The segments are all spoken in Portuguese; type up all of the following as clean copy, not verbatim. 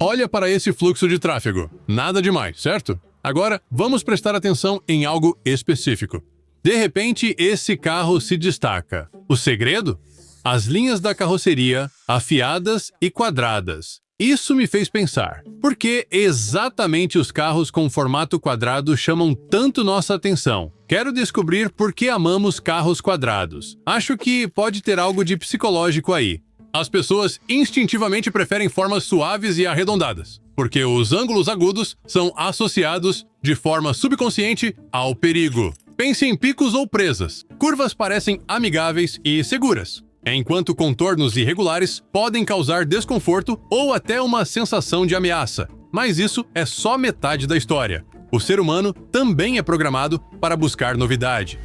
Olha para esse fluxo de tráfego. Nada demais, certo? Agora, vamos prestar atenção em algo específico. De repente, esse carro se destaca. O segredo? As linhas da carroceria afiadas e quadradas. Isso me fez pensar, por que exatamente os carros com formato quadrado chamam tanto nossa atenção? Quero descobrir por que amamos carros quadrados. Acho que pode ter algo de psicológico aí. As pessoas instintivamente preferem formas suaves e arredondadas, porque os ângulos agudos são associados, de forma subconsciente, ao perigo. Pense em picos ou presas. Curvas parecem amigáveis e seguras, enquanto contornos irregulares podem causar desconforto ou até uma sensação de ameaça. Mas isso é só metade da história. O ser humano também é programado para buscar novidade.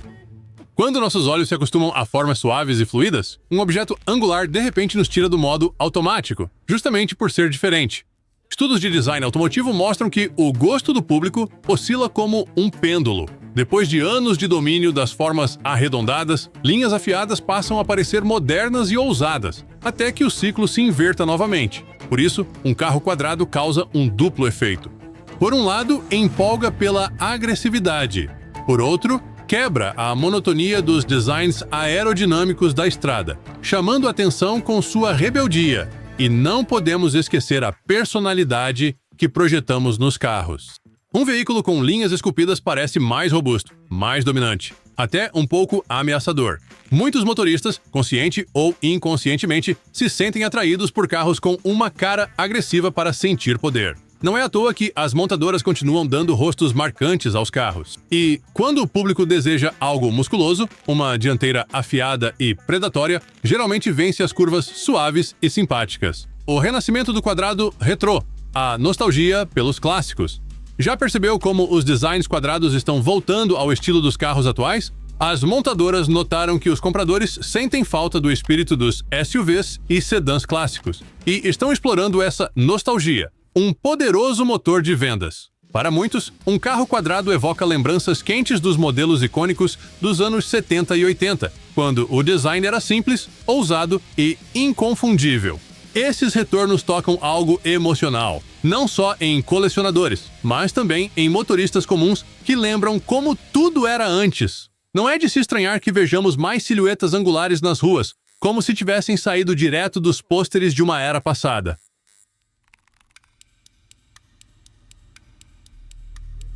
Quando nossos olhos se acostumam a formas suaves e fluidas, um objeto angular de repente nos tira do modo automático, justamente por ser diferente. Estudos de design automotivo mostram que o gosto do público oscila como um pêndulo. Depois de anos de domínio das formas arredondadas, linhas afiadas passam a parecer modernas e ousadas, até que o ciclo se inverta novamente. Por isso, um carro quadrado causa um duplo efeito. Por um lado, empolga pela agressividade. Por outro, quebra a monotonia dos designs aerodinâmicos da estrada, chamando a atenção com sua rebeldia. E não podemos esquecer a personalidade que projetamos nos carros. Um veículo com linhas esculpidas parece mais robusto, mais dominante, até um pouco ameaçador. Muitos motoristas, consciente ou inconscientemente, se sentem atraídos por carros com uma cara agressiva para sentir poder. Não é à toa que as montadoras continuam dando rostos marcantes aos carros. E, quando o público deseja algo musculoso, uma dianteira afiada e predatória geralmente vence as curvas suaves e simpáticas. O renascimento do quadrado retrô, a nostalgia pelos clássicos. Já percebeu como os designs quadrados estão voltando ao estilo dos carros atuais? As montadoras notaram que os compradores sentem falta do espírito dos SUVs e sedãs clássicos e estão explorando essa nostalgia. Um poderoso motor de vendas. Para muitos, um carro quadrado evoca lembranças quentes dos modelos icônicos dos anos 70 e 80, quando o design era simples, ousado e inconfundível. Esses retornos tocam algo emocional, não só em colecionadores, mas também em motoristas comuns que lembram como tudo era antes. Não é de se estranhar que vejamos mais silhuetas angulares nas ruas, como se tivessem saído direto dos pôsteres de uma era passada.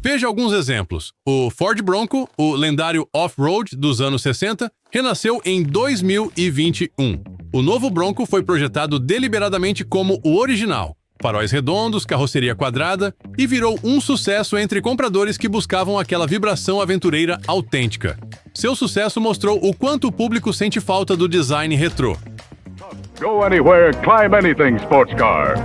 Veja alguns exemplos. O Ford Bronco, o lendário off-road dos anos 60, renasceu em 2021. O novo Bronco foi projetado deliberadamente como o original. Faróis redondos, carroceria quadrada, e virou um sucesso entre compradores que buscavam aquela vibração aventureira autêntica. Seu sucesso mostrou o quanto o público sente falta do design retrô. Go anywhere, climb anything, sports car.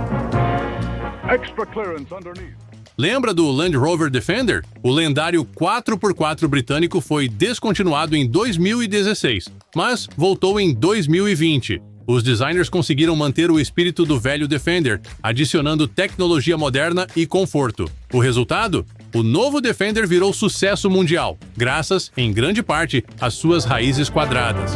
Extra clearance underneath. Lembra do Land Rover Defender? O lendário 4x4 britânico foi descontinuado em 2016, mas voltou em 2020. Os designers conseguiram manter o espírito do velho Defender, adicionando tecnologia moderna e conforto. O resultado? O novo Defender virou sucesso mundial, graças, em grande parte, às suas raízes quadradas.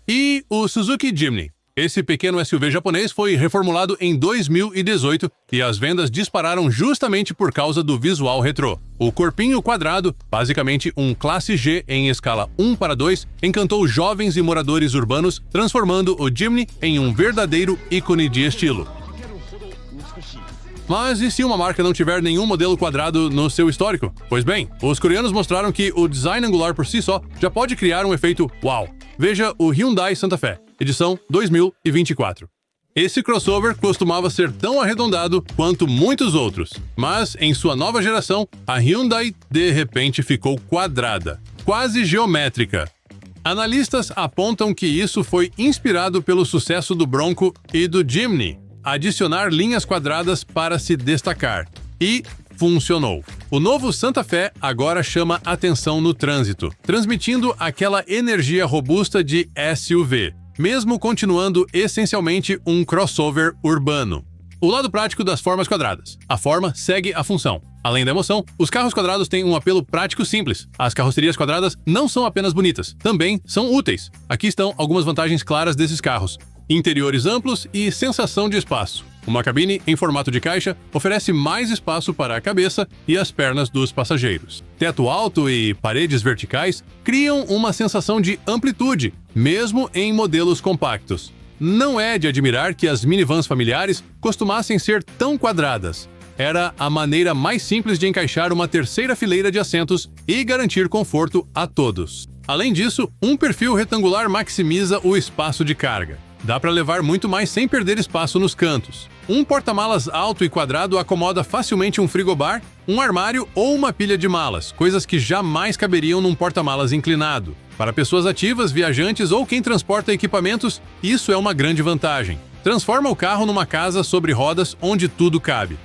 E o Suzuki Jimny? Esse pequeno SUV japonês foi reformulado em 2018 e as vendas dispararam justamente por causa do visual retrô. O corpinho quadrado, basicamente um classe G em escala 1:2, encantou jovens e moradores urbanos, transformando o Jimny em um verdadeiro ícone de estilo. Mas e se uma marca não tiver nenhum modelo quadrado no seu histórico? Pois bem, os coreanos mostraram que o design angular por si só já pode criar um efeito uau. Veja o Hyundai Santa Fe, edição 2024. Esse crossover costumava ser tão arredondado quanto muitos outros, mas em sua nova geração, a Hyundai de repente ficou quadrada, quase geométrica. Analistas apontam que isso foi inspirado pelo sucesso do Bronco e do Jimny, adicionar linhas quadradas para se destacar. E funcionou. O novo Santa Fe agora chama atenção no trânsito, transmitindo aquela energia robusta de SUV, mesmo continuando essencialmente um crossover urbano. O lado prático das formas quadradas. A forma segue a função. Além da emoção, os carros quadrados têm um apelo prático simples. As carrocerias quadradas não são apenas bonitas, também são úteis. Aqui estão algumas vantagens claras desses carros. interiores amplos e sensação de espaço. Uma cabine em formato de caixa oferece mais espaço para a cabeça e as pernas dos passageiros. Teto alto e paredes verticais criam uma sensação de amplitude, mesmo em modelos compactos. Não é de admirar que as minivans familiares costumassem ser tão quadradas. Era a maneira mais simples de encaixar uma terceira fileira de assentos e garantir conforto a todos. Além disso, um perfil retangular maximiza o espaço de carga. Dá para levar muito mais sem perder espaço nos cantos. Um porta-malas alto e quadrado acomoda facilmente um frigobar, um armário ou uma pilha de malas, coisas que jamais caberiam num porta-malas inclinado. Para pessoas ativas, viajantes ou quem transporta equipamentos, isso é uma grande vantagem. Transforma o carro numa casa sobre rodas onde tudo cabe.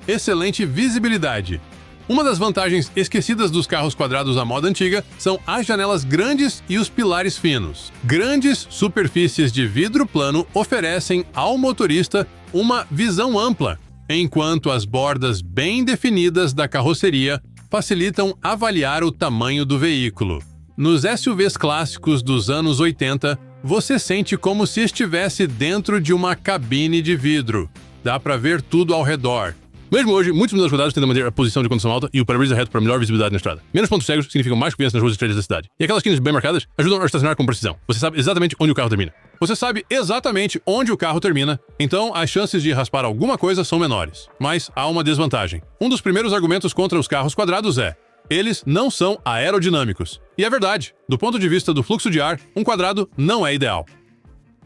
Excelente visibilidade. Uma das vantagens esquecidas dos carros quadrados à moda antiga são as janelas grandes e os pilares finos. Grandes superfícies de vidro plano oferecem ao motorista uma visão ampla, enquanto as bordas bem definidas da carroceria facilitam avaliar o tamanho do veículo. Nos SUVs clássicos dos anos 80, você sente como se estivesse dentro de uma cabine de vidro. Dá para ver tudo ao redor. Mesmo hoje, muitos modelos rodados tendem a manter a posição de condução alta e o para-brisa reto para melhor visibilidade na estrada. Menos pontos cegos significam mais confiança nas ruas estreitas da cidade. E aquelas esquinas bem marcadas ajudam a estacionar com precisão. Você sabe exatamente onde o carro termina. Você sabe exatamente onde o carro termina, então as chances de raspar alguma coisa são menores. Mas há uma desvantagem. Um dos primeiros argumentos contra os carros quadrados é: eles não são aerodinâmicos. E é verdade. Do ponto de vista do fluxo de ar, um quadrado não é ideal.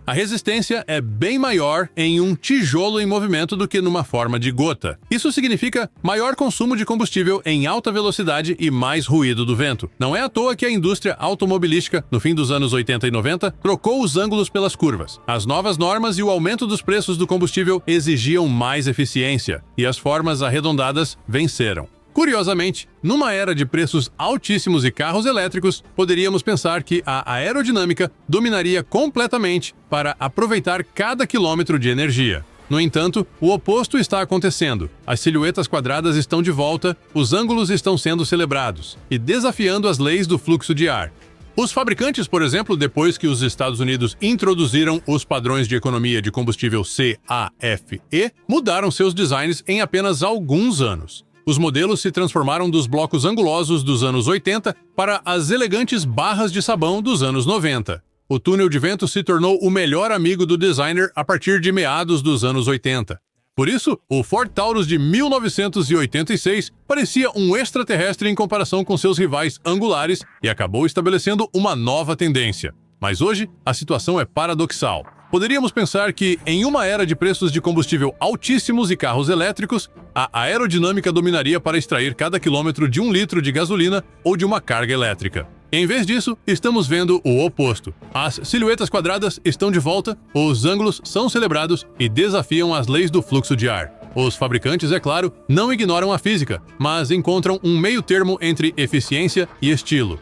A resistência é bem maior em um tijolo em movimento do que numa forma de gota. Isso significa maior consumo de combustível em alta velocidade e mais ruído do vento. Não é à toa que a indústria automobilística, no fim dos anos 80 e 90, trocou os ângulos pelas curvas. As novas normas e o aumento dos preços do combustível exigiam mais eficiência, e as formas arredondadas venceram. Curiosamente, numa era de preços altíssimos e carros elétricos, poderíamos pensar que a aerodinâmica dominaria completamente para aproveitar cada quilômetro de energia. No entanto, o oposto está acontecendo. As silhuetas quadradas estão de volta, os ângulos estão sendo celebrados e desafiando as leis do fluxo de ar. Os fabricantes, por exemplo, depois que os Estados Unidos introduziram os padrões de economia de combustível CAFE, mudaram seus designs em apenas alguns anos. Os modelos se transformaram dos blocos angulosos dos anos 80 para as elegantes barras de sabão dos anos 90. O túnel de vento se tornou o melhor amigo do designer a partir de meados dos anos 80. Por isso, o Ford Taurus de 1986 parecia um extraterrestre em comparação com seus rivais angulares e acabou estabelecendo uma nova tendência. Mas hoje, a situação é paradoxal. Poderíamos pensar que, em uma era de preços de combustível altíssimos e carros elétricos, a aerodinâmica dominaria para extrair cada quilômetro de 1 litro de gasolina ou de uma carga elétrica. Em vez disso, estamos vendo o oposto. As silhuetas quadradas estão de volta, os ângulos são celebrados e desafiam as leis do fluxo de ar. Os fabricantes, é claro, não ignoram a física, mas encontram um meio termo entre eficiência e estilo.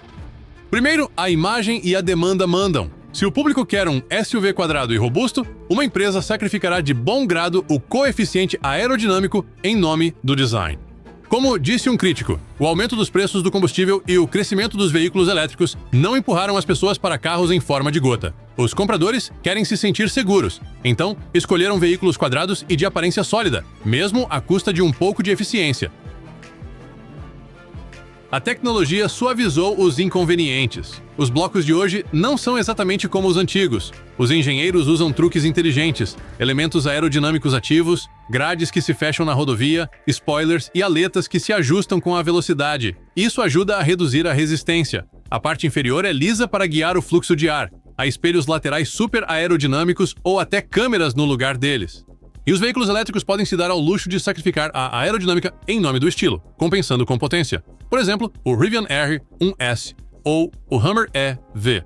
Primeiro, a imagem e a demanda mandam. Se o público quer um SUV quadrado e robusto, uma empresa sacrificará de bom grado o coeficiente aerodinâmico em nome do design. Como disse um crítico, o aumento dos preços do combustível e o crescimento dos veículos elétricos não empurraram as pessoas para carros em forma de gota. Os compradores querem se sentir seguros, então escolheram veículos quadrados e de aparência sólida, mesmo à custa de um pouco de eficiência. A tecnologia suavizou os inconvenientes. Os blocos de hoje não são exatamente como os antigos. Os engenheiros usam truques inteligentes, elementos aerodinâmicos ativos, grades que se fecham na rodovia, spoilers e aletas que se ajustam com a velocidade. Isso ajuda a reduzir a resistência. A parte inferior é lisa para guiar o fluxo de ar. Há espelhos laterais super aerodinâmicos ou até câmeras no lugar deles. E os veículos elétricos podem se dar ao luxo de sacrificar a aerodinâmica em nome do estilo, compensando com potência. Por exemplo, o Rivian R1S ou o Hummer EV.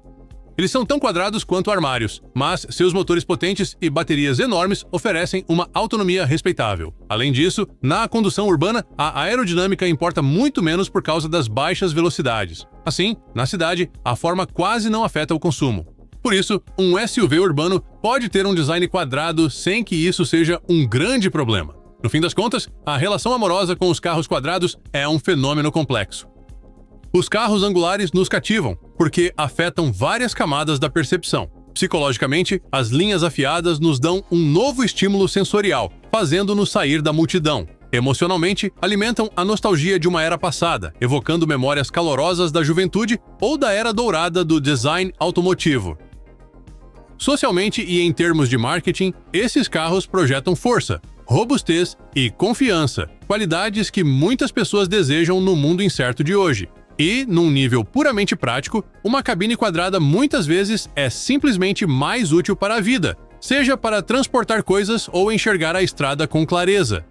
Eles são tão quadrados quanto armários, mas seus motores potentes e baterias enormes oferecem uma autonomia respeitável. Além disso, na condução urbana, a aerodinâmica importa muito menos por causa das baixas velocidades. Assim, na cidade, a forma quase não afeta o consumo. Por isso, um SUV urbano pode ter um design quadrado sem que isso seja um grande problema. No fim das contas, a relação amorosa com os carros quadrados é um fenômeno complexo. Os carros angulares nos cativam, porque afetam várias camadas da percepção. Psicologicamente, as linhas afiadas nos dão um novo estímulo sensorial, fazendo-nos sair da multidão. Emocionalmente, alimentam a nostalgia de uma era passada, evocando memórias calorosas da juventude ou da era dourada do design automotivo. Socialmente e em termos de marketing, esses carros projetam força, robustez e confiança, qualidades que muitas pessoas desejam no mundo incerto de hoje. E, num nível puramente prático, uma cabine quadrada muitas vezes é simplesmente mais útil para a vida, seja para transportar coisas ou enxergar a estrada com clareza.